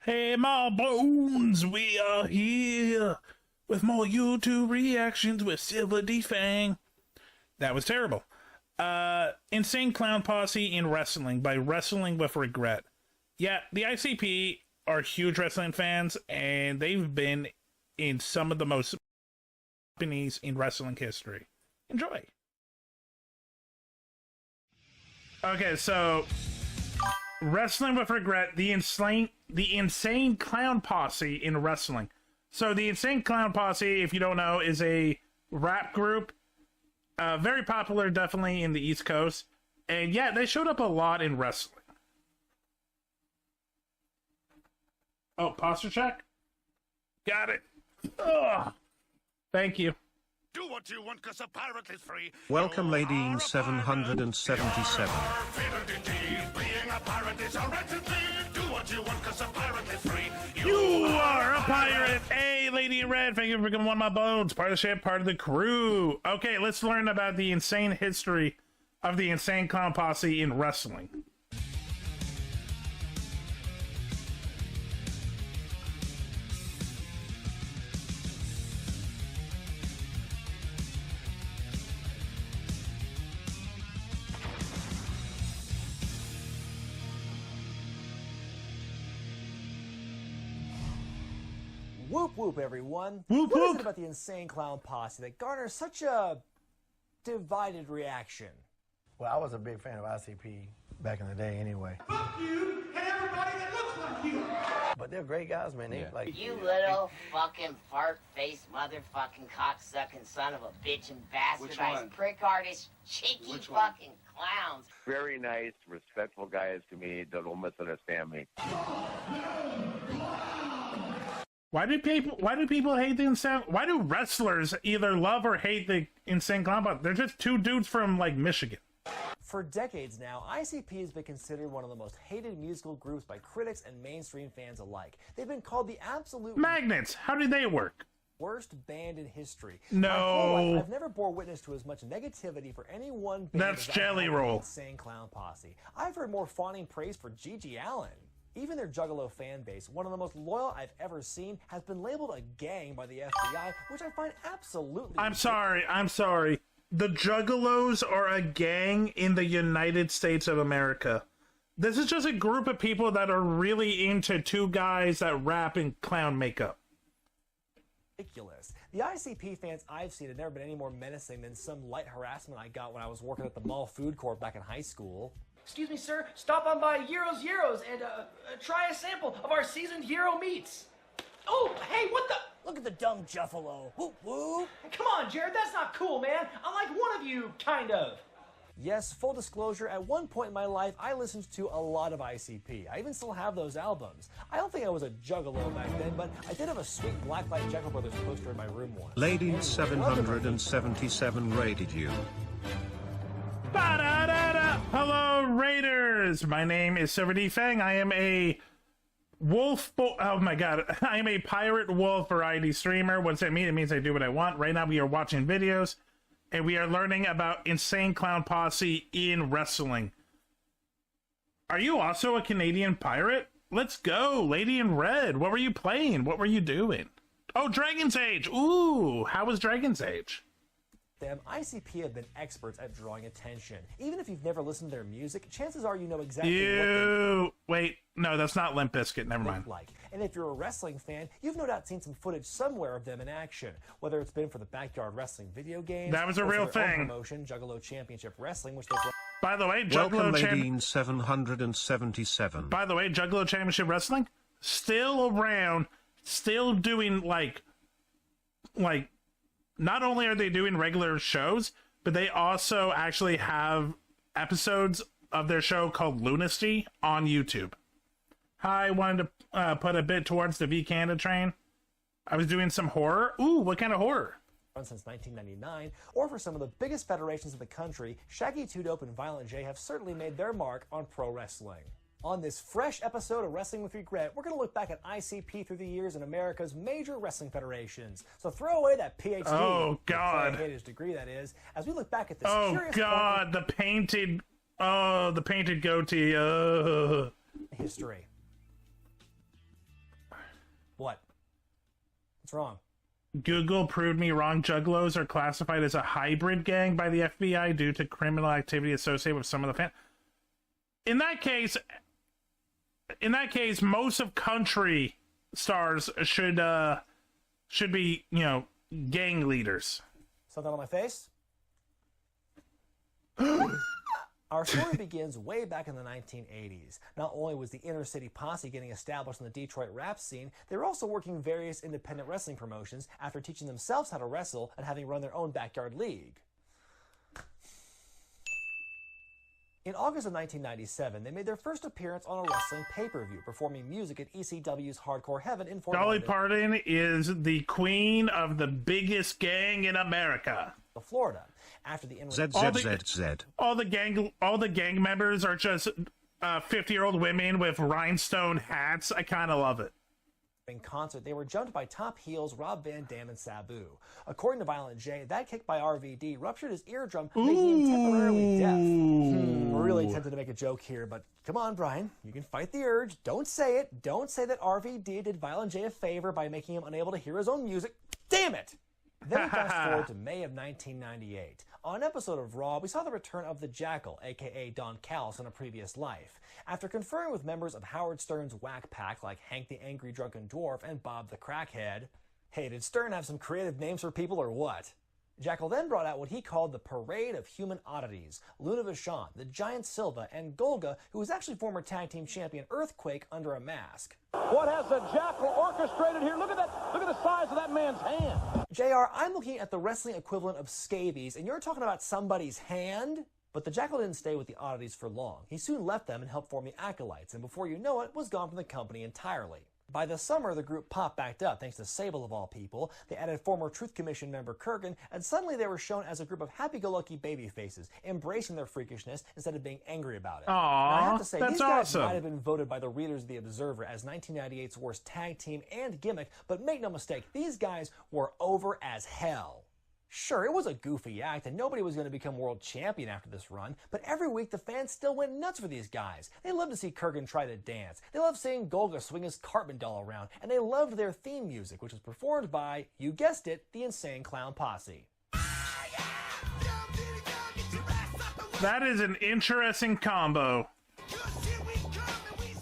Hey, my bones, we are here with more YouTube reactions with SilverDFanng. That was terrible. Insane Clown Posse in Wrestling by Wrestling with Regret. Yeah, the ICP are huge wrestling fans, and they've been in some of the most companies in wrestling history. Enjoy. Okay, so Wrestling with Regret, the insane clown posse in wrestling. So the Insane Clown Posse, if you don't know, is a rap group, very popular, definitely in the East Coast, and yeah, they showed up a lot in wrestling. Oh, posture check. Got it. Ugh. Thank you. Do what you want, cause a pirate is free. Welcome, Lady 777. Being a pirate is a wretched thing. Do what you want, cause a pirate is free. You are a pirate. Hey, Lady in Red, thank you for becoming one of my bones. Part of the ship, part of the crew. Okay, let's learn about the insane history of the Insane Clown Posse in wrestling. Whoop whoop, everyone. Whoop What is whoop. it about the Insane Clown Posse that garners such a divided reaction? Well, I was a big fan of ICP back in the day anyway. Fuck you and everybody that looks like you. But they're great guys, man. They like You little fucking fart-faced motherfucking cocksucking son of a bitch and bastardized prick artist, cheeky fucking clowns. Very nice, respectful guys to me that will misunderstand me. Why do people hate the insane? Why do wrestlers either love or hate the Insane Clown Posse? They're just two dudes from like Michigan. For decades now, ICP has been considered one of the most hated musical groups by critics and mainstream fans alike. They've been called the absolute Magnets. How do they work? worst band in history. No. My whole life, I've never bore witness to as much negativity for any one band That's as I have Jelly with Roll. the Insane Clown Posse. I've heard more fawning praise for Gigi Allen. Even their Juggalo fan base, one of the most loyal I've ever seen, has been labeled a gang by the FBI, which I find absolutely I'm sorry. The Juggalos are a gang in the United States of America. This is just a group of people that are really into two guys that rap in clown makeup. ridiculous. The ICP fans I've seen have never been any more menacing than some light harassment I got when I was working at the mall food court back in high school. Excuse me, sir. Stop on by Gyros and try a sample of our seasoned gyro meats. Oh, hey, what the? Look at the dumb Juffalo. Whoop whoop. Come on, Jared. That's not cool, man. I'm like one of you, kind of. Yes, full disclosure, at one point in my life, I listened to a lot of ICP. I even still have those albums. I don't think I was a juggalo back then, but I did have a sweet Blacklight Jekyll Brothers poster in my room once. Lady Anyway, 777 rated you. Ba-da-da-da! Hello, Raiders! My name is SilverDFanng. I am a wolf. Oh my god. I am a pirate wolf variety streamer. What does that mean? It means I do what I want. Right now, we are watching videos, and we are learning about Insane Clown Posse in wrestling. Are you also a Canadian pirate? Let's go, Lady in Red. What were you playing? What were you doing? Oh, Dragon's Age. Ooh, how was Dragon's Age? Them, ICP have been experts at drawing attention. Even if you've never listened to their music, chances are you know exactly what Wait, no, that's not Limp Bizkit. Never they mind. look like. And if you're a wrestling fan, you've no doubt seen some footage somewhere of them in action. Whether it's been for the Backyard Wrestling video games, That was a or for real their own thing. promotion, Juggalo Championship Wrestling, which they brought By the way, Welcome, Juggalo Lady 777. By the way, Juggalo Championship Wrestling still around, still doing like not only are they doing regular shows, but they also actually have episodes of their show called Lunacy on YouTube. I wanted to put a bit towards the V Canada train. I was doing some horror. Ooh, what kind of horror? since 1999, or for some of the biggest federations in the country, Shaggy 2 Dope and Violent J have certainly made their mark on pro wrestling. On this fresh episode of Wrestling with Regret, we're going to look back at ICP through the years in America's major wrestling federations. So throw away that PhD. Oh, God. His degree, that is, as we look back at this Oh curious God, the painted goatee. history. What? What's wrong? Google proved me wrong. Juggalos are classified as a hybrid gang by the FBI due to criminal activity associated with some of the fans. In that case, most of country stars should be, you know, gang leaders. Something on my face? Our story begins way back in the 1980s. Not only was the inner city posse getting established in the Detroit rap scene, they were also working various independent wrestling promotions after teaching themselves how to wrestle and having run their own backyard league. In August of 1997, they made their first appearance on a wrestling pay-per-view, performing music at ECW's Hardcore Heaven in Fort Dolly Lauderdale, Parton is the queen of the biggest gang in America. Florida. After the ZZZZ. All the gang members are just 50-year-old women with rhinestone hats. I kind of love it. In concert, they were jumped by top heels Rob Van Dam and Sabu. According to Violent J, that kick by RVD ruptured his eardrum, making him temporarily deaf. We're really tempted to make a joke here, but come on, Brian. You can fight the urge. Don't say it. Don't say that RVD did Violent J a favor by making him unable to hear his own music. Damn it! Then we fast forward to May of 1998. On an episode of Raw, we saw the return of the Jackal, aka Don Callis, in a previous life. After conferring with members of Howard Stern's whack pack like Hank the Angry Drunken Dwarf and Bob the Crackhead, hey, did Stern have some creative names for people or what? Jackal then brought out what he called the Parade of Human Oddities, Luna Vachon, the Giant Silva, and Golga, who was actually former tag team champion Earthquake under a mask. What has the Jackal orchestrated here? Look at that! Look at the size of that man's hand! JR, I'm looking at the wrestling equivalent of scabies, and you're talking about somebody's hand? But the Jackal didn't stay with the Oddities for long. He soon left them and helped form the Acolytes, and before you know it, was gone from the company entirely. By the summer, the group popped back up, thanks to Sable of all people. They added former Truth Commission member Kurgan, and suddenly they were shown as a group of happy-go-lucky baby faces, embracing their freakishness instead of being angry about it. Aww, now, I have to say, that's these guys awesome. might have been voted by the readers of The Observer as 1998's worst tag team and gimmick, but make no mistake, these guys were over as hell. Sure, it was a goofy act, and nobody was going to become world champion after this run, but every week the fans still went nuts for these guys. They loved to see Kurgan try to dance, they loved seeing Golga swing his Cartman doll around, and they loved their theme music, which was performed by, you guessed it, the Insane Clown Posse. That is an interesting combo.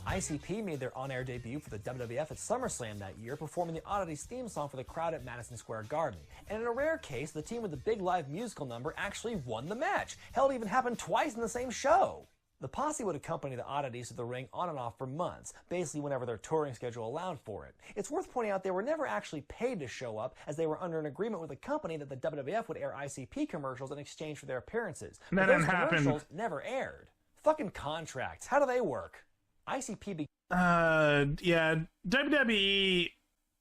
ICP made their on-air debut for the WWF at SummerSlam that year, performing the Oddities theme song for the crowd at Madison Square Garden. And in a rare case, the team with the big live musical number actually won the match. Hell, it even happened twice in the same show. The Posse would accompany the Oddities to the ring on and off for months, basically whenever their touring schedule allowed for it. It's worth pointing out they were never actually paid to show up, as they were under an agreement with the company that the WWF would air ICP commercials in exchange for their appearances. But those commercials never aired. Fucking contracts. How do they work? ICP yeah, WWE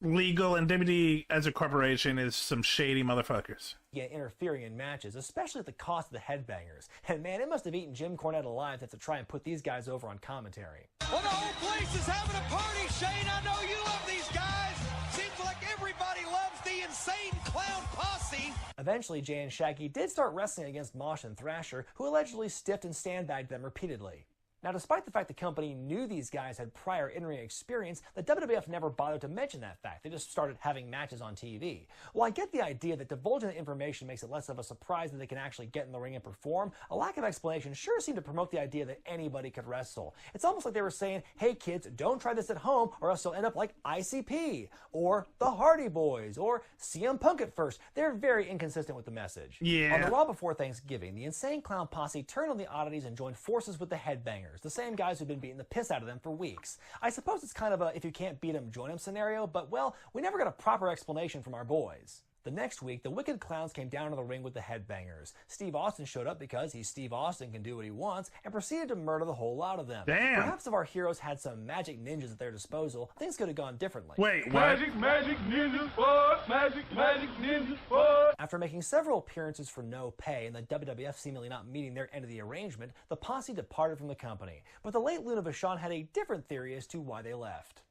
legal and WWE as a corporation is some shady motherfuckers. began interfering in matches, especially at the cost of the headbangers. And man, it must have eaten Jim Cornette alive to have to try and put these guys over on commentary. Well, the whole place is having a party, Shane. I know you love these guys. Seems like everybody loves the Insane Clown Posse. Eventually, Jay and Shaggy did start wrestling against Mosh and Thrasher, who allegedly stiffed and sandbagged them repeatedly. Now, despite the fact the company knew these guys had prior in-ring experience, the WWF never bothered to mention that fact. They just started having matches on TV. Well, I get the idea that divulging the information makes it less of a surprise that they can actually get in the ring and perform. A lack of explanation sure seemed to promote the idea that anybody could wrestle. It's almost like they were saying, hey kids, don't try this at home or else you'll end up like ICP, or the Hardy Boys, or CM Punk at first. They're very inconsistent with the message. Yeah. On the Raw before Thanksgiving, the Insane Clown Posse turned on the Oddities and joined forces with the Headbangers, the same guys who've been beating the piss out of them for weeks. I suppose it's kind of a if you can't beat them, join them scenario, but well, we never got a proper explanation from our boys. The next week, the Wicked Clowns came down to the ring with the Headbangers. Steve Austin showed up because he's Steve Austin, can do what he wants, and proceeded to murder the whole lot of them. Damn. Perhaps if our heroes had some magic ninjas at their disposal, things could have gone differently. Wait, what? Magic ninjas, what? Magic ninjas, what? After making several appearances for no pay and the WWF seemingly not meeting their end of the arrangement, the Posse departed from the company. But the late Luna Vachon had a different theory as to why they left.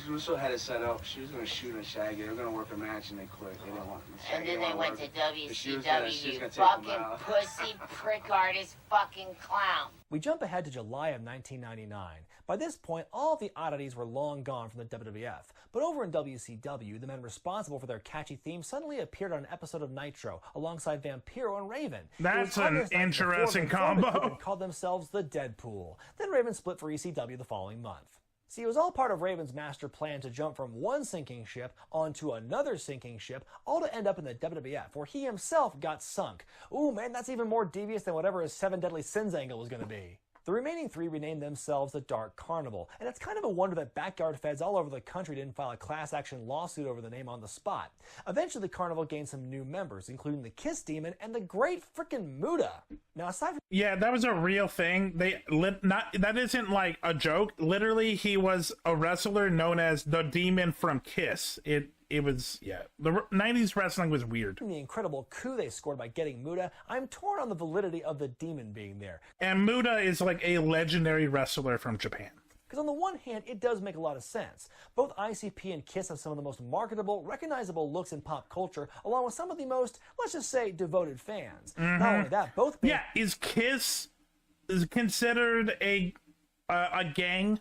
Russo had it set up. She was going to shoot and Shaggy. They were going to work a match and they quit. They didn't want And then they went to WCW, she was gonna take fucking them out. pussy, prick artist, fucking clown. We jump ahead to July of 1999. By this point, all of the oddities were long gone from the WWF, but over in WCW, the men responsible for their catchy theme suddenly appeared on an episode of Nitro alongside Vampiro and Raven. That's an interesting combo. Called themselves the Deadpool. Then Raven split for ECW the following month. See, it was all part of Raven's master plan to jump from one sinking ship onto another sinking ship, all to end up in the WWF, where he himself got sunk. Ooh, man, that's even more devious than whatever his 7 Deadly Sins angle was going to be. The remaining 3 renamed themselves the Dark Carnival, and it's kind of a wonder that backyard feds all over the country didn't file a class action lawsuit over the name on the spot. Eventually, the Carnival gained some new members, including the Kiss Demon and the great frickin' Muda. Now, aside from... Yeah, that was a real thing. That isn't like a joke. Literally, he was a wrestler known as the Demon from Kiss. It was, yeah. The 90s wrestling was weird. The incredible coup they scored by getting Muda, I'm torn on the validity of the Demon being there. And Muda is like a legendary wrestler from Japan. Because on the one hand, it does make a lot of sense. Both ICP and KISS have some of the most marketable, recognizable looks in pop culture, along with some of the most, let's just say, devoted fans. Mm-hmm. Not only that, both... Yeah, is KISS considered a gang?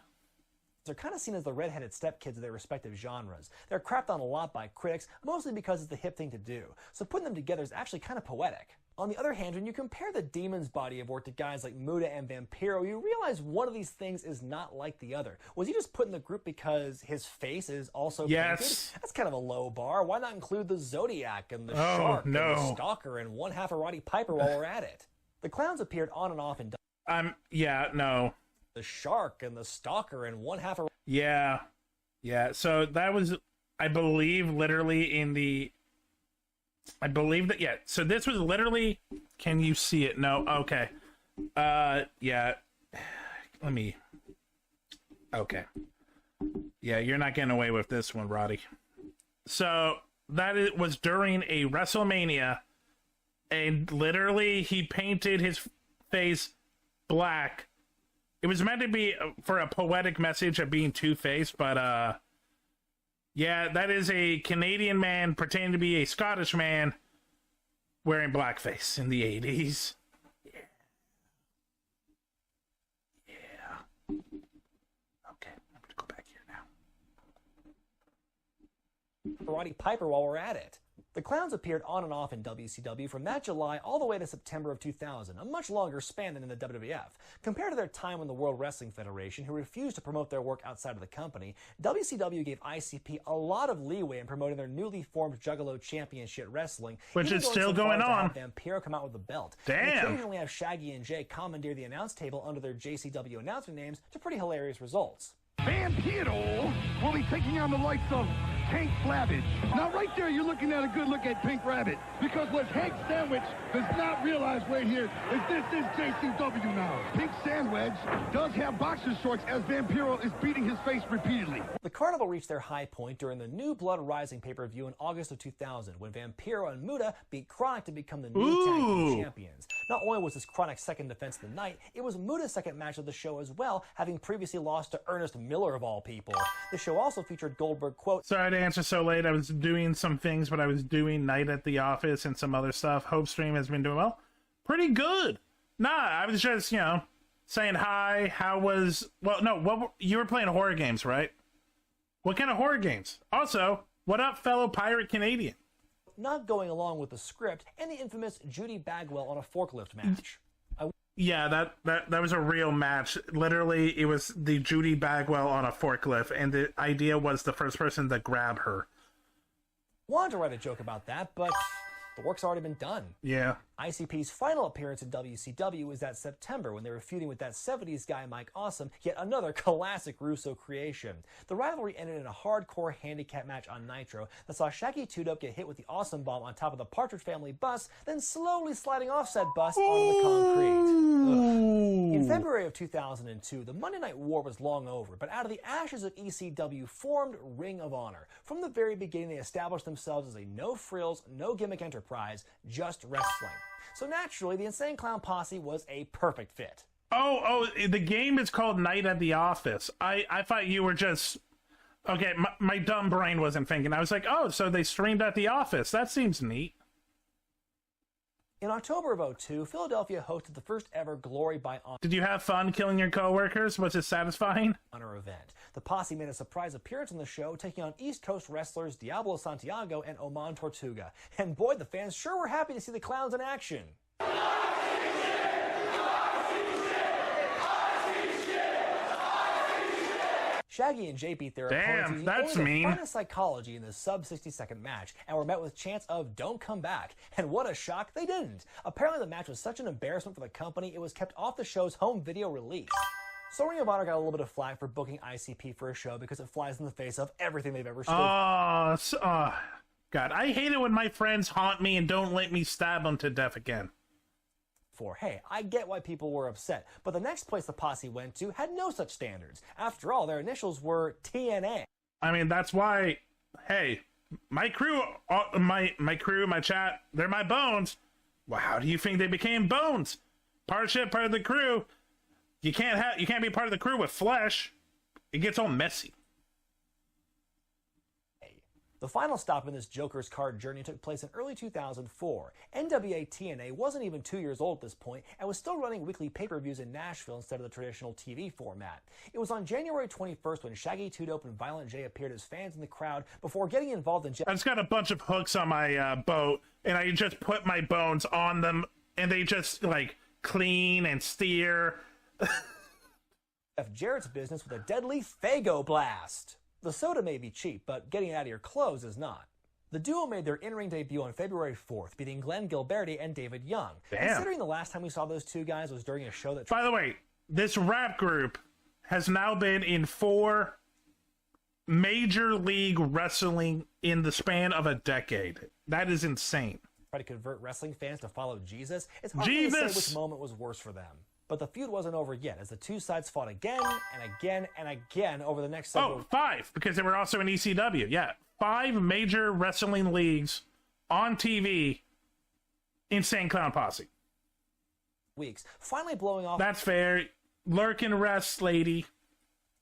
They're kind of seen as the redheaded stepkids of their respective genres. They're crapped on a lot by critics, mostly because it's the hip thing to do. So putting them together is actually kind of poetic. On the other hand, when you compare the Demon's body of work to guys like Muda and Vampiro, you realize one of these things is not like the other. Was he just put in the group because his face is also painted? That's kind of a low bar. Why not include the Zodiac and the Shark and the Stalker and one half of Roddy Piper while we're at it? The clowns appeared on and off in... Yeah, no. The Shark and the Stalker and one half of... Yeah. So that was, I believe, literally in the... I believe that, yeah. So this was literally... Can you see it? No? Okay. Yeah. Let me... Okay. Yeah, you're not getting away with this one, Roddy. So that was during a WrestleMania, and literally he painted his face black. It was meant to be for a poetic message of being two-faced, but yeah, that is a Canadian man pretending to be a Scottish man wearing blackface in the 80s. Yeah. Okay, I'm gonna go back here now. Roddy Piper while we're at it. The clowns appeared on and off in WCW from that July all the way to September of 2000, a much longer span than in the WWF. Compared to their time in the World Wrestling Federation, who refused to promote their work outside of the company, WCW gave ICP a lot of leeway in promoting their newly formed Juggalo Championship Wrestling, which is still going on. Vampiro come out with the belt. Damn. And occasionally have Shaggy and Jay commandeer the announce table under their JCW announcement names to pretty hilarious results. Vampiro will be taking on the likes of Pink Flabbage. Now, right there, you're looking at a good look at Pink Rabbit, because what Hank Sandwich does not realize right here is this is JCW now. Pink Sandwich does have boxer shorts as Vampiro is beating his face repeatedly. The Carnival reached their high point during the New Blood Rising pay-per-view in August of 2000, when Vampiro and Muda beat Chronic to become the new tag team champions. Not only was this Chronic's second defense of the night, it was Muda's second match of the show as well, having previously lost to Ernest Miller of all people. The show also featured Goldberg quote, "Sorry to answer so late. I was doing some things, but I was doing Night at the Office and some other stuff. Hope Stream has been doing well. Pretty good. Nah, I was just, saying hi. How was... Well, no, you were playing horror games, right? What kind of horror games? Also, what up, fellow pirate Canadian?" Not going along with the script, and the infamous Judy Bagwell on a forklift match. Yeah, that was a real match. Literally, it was the Judy Bagwell on a forklift, and the idea was the first person to grab her. Wanted to write a joke about that, but the work's already been done. Yeah. ICP's final appearance in WCW was that September when they were feuding with that 70s guy Mike Awesome, yet another classic Russo creation. The rivalry ended in a hardcore handicap match on Nitro that saw Shaggy 2-Dope get hit with the Awesome Bomb on top of the Partridge Family bus, then slowly sliding off said bus onto the concrete. Ugh. In February of 2002, the Monday Night War was long over, but out of the ashes of ECW formed Ring of Honor. From the very beginning, they established themselves as a no-frills, no-gimmick enterprise, just wrestling. So naturally, the Insane Clown Posse was a perfect fit. Oh, the game is called Night at the Office. I thought you were just... Okay, my dumb brain wasn't thinking. I was like, oh, so they streamed at the office. That seems neat. In October of 2002, Philadelphia hosted the first ever Glory by Did you have fun killing your coworkers? Was it satisfying? Honor event. The Posse made a surprise appearance on the show, taking on East Coast wrestlers Diablo Santiago and Oman Tortuga. And boy, the fans sure were happy to see the clowns in action. Shaggy and Jay beat their opponents using that's only mean. the finest psychology in the sub-60-second match, and were met with chants of "Don't come back." And what a shock, they didn't. Apparently the match was such an embarrassment for the company, it was kept off the show's home video release. So Ring of Honor got a little bit of flack for booking ICP for a show because it flies in the face of everything they've ever stood God, I hate it when my friends haunt me and don't let me stab them to death again. for. Hey, I get why people were upset, but the next place the Posse went to had no such standards. After all, their initials were TNA. I mean, that's why, hey, my crew, my chat, they're my bones. Well, how do you think they became bones? Part of the crew. You can't be part of the crew with flesh. It gets all messy. The final stop in this Joker's card journey took place in early 2004. NWA TNA wasn't even 2 years old at this point and was still running weekly pay-per-views in Nashville instead of the traditional TV format. It was on January 21st when Shaggy 2 Dope and Violent J appeared as fans in the crowd before getting involved in... I just got a bunch of hooks on my boat, and I just put my bones on them, and they just, like, clean and steer. Jeff Jarrett's business with a deadly Fago Blast. The soda may be cheap, but getting it out of your clothes is not. The duo made their in-ring debut on February 4th, beating Glenn Gilberti and David Young. Damn. Considering the last time we saw those two guys was during a show that... By the way, this rap group has now been in 4 Major League Wrestling in the span of a decade. That is insane. Try to convert wrestling fans to follow Jesus. It's hard to say which moment was worse for them. But the feud wasn't over yet, as the two sides fought again and again and again over the next several... Oh, 5, because they were also in ECW. Yeah, 5 major wrestling leagues on TV. Insane Clown Posse. Weeks, finally blowing off... That's fair. Lurkin' Rest, lady.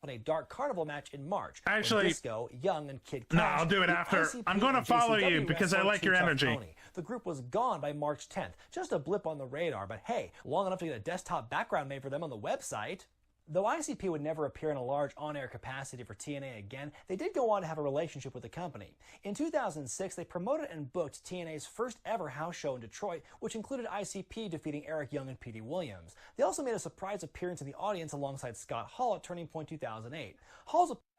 On a Dark Carnival match in March. Actually, Disco, Young, and Kid no, Cash, I'll do it after. I'm going to follow you because I like your energy. The group was gone by March 10th. Just a blip on the radar, but hey, long enough to get a desktop background made for them on the website. Though ICP would never appear in a large on-air capacity for TNA again, they did go on to have a relationship with the company. In 2006, they promoted and booked TNA's first ever house show in Detroit, which included ICP defeating Eric Young and Petey Williams. They also made a surprise appearance in the audience alongside Scott Hall at Turning Point 2008.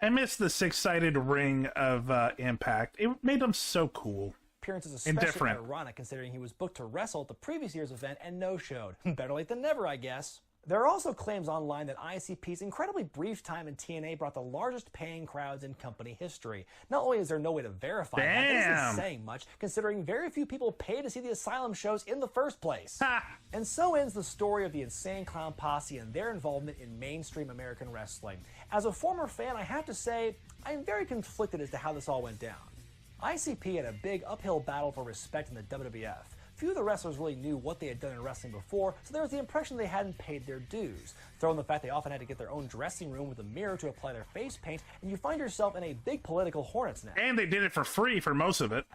I missed the 6-sided ring of Impact. It made them so cool. Appearance is especially ironic considering he was booked to wrestle at the previous year's event and no-showed. Better late than never, I guess. There are also claims online that ICP's incredibly brief time in TNA brought the largest paying crowds in company history. Not only is there no way to verify that, this isn't saying much, considering very few people pay to see the Asylum shows in the first place. And so ends the story of the Insane Clown Posse and their involvement in mainstream American wrestling. As a former fan, I have to say, I'm very conflicted as to how this all went down. ICP had a big uphill battle for respect in the WWF. Few of the wrestlers really knew what they had done in wrestling before, so there was the impression they hadn't paid their dues. Throw in the fact they often had to get their own dressing room with a mirror to apply their face paint, and you find yourself in a big political hornet's nest. And they did it for free for most of it.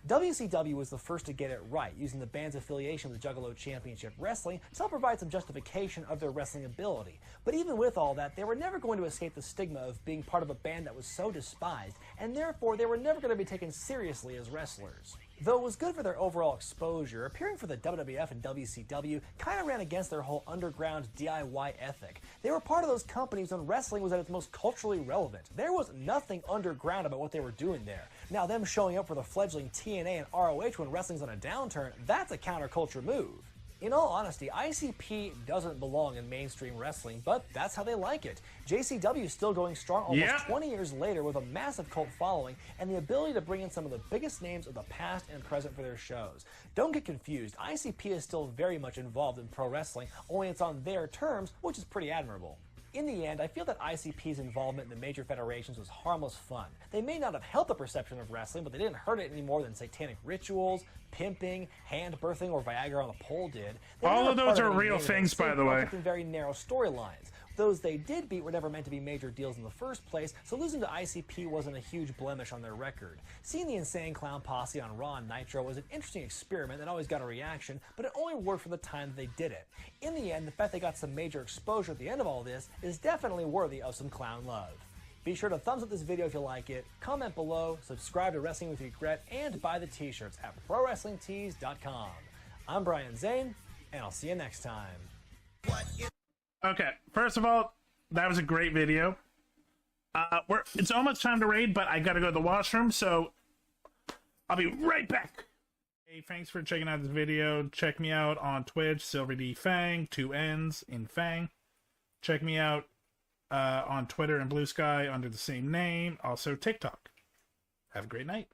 WCW was the first to get it right, using the band's affiliation with Juggalo Championship Wrestling to help provide some justification of their wrestling ability. But even with all that, they were never going to escape the stigma of being part of a band that was so despised, and therefore they were never going to be taken seriously as wrestlers. Though it was good for their overall exposure, appearing for the WWF and WCW kind of ran against their whole underground DIY ethic. They were part of those companies when wrestling was at its most culturally relevant. There was nothing underground about what they were doing there. Now, them showing up for the fledgling TNA and ROH when wrestling's on a downturn, that's a counterculture move. In all honesty, ICP doesn't belong in mainstream wrestling, but that's how they like it. JCW is still going strong almost 20 years later with a massive cult following and the ability to bring in some of the biggest names of the past and present for their shows. Don't get confused, ICP is still very much involved in pro wrestling, only it's on their terms, which is pretty admirable. In the end, I feel that ICP's involvement in the major federations was harmless fun. They may not have helped the perception of wrestling, but they didn't hurt it any more than satanic rituals, pimping, hand birthing, or Viagra on the pole did. All of those are real things, by the way. In very narrow storylines. Those they did beat were never meant to be major deals in the first place, so losing to ICP wasn't a huge blemish on their record. Seeing the Insane Clown Posse on Raw and Nitro was an interesting experiment that always got a reaction, but it only worked for the time that they did it. In the end, the fact they got some major exposure at the end of all this is definitely worthy of some clown love. Be sure to thumbs up this video if you like it, comment below, subscribe to Wrestling with Regret, and buy the t-shirts at ProWrestlingTees.com. I'm Brian Zane, and I'll see you next time. Okay, first of all, that was a great video. It's almost time to raid, but I gotta go to the washroom, so I'll be right back. Hey, thanks for checking out this video. Check me out on Twitch, SilverDFanng, 2 N's in Fang. Check me out on Twitter and Blue Sky under the same name. Also TikTok. Have a great night.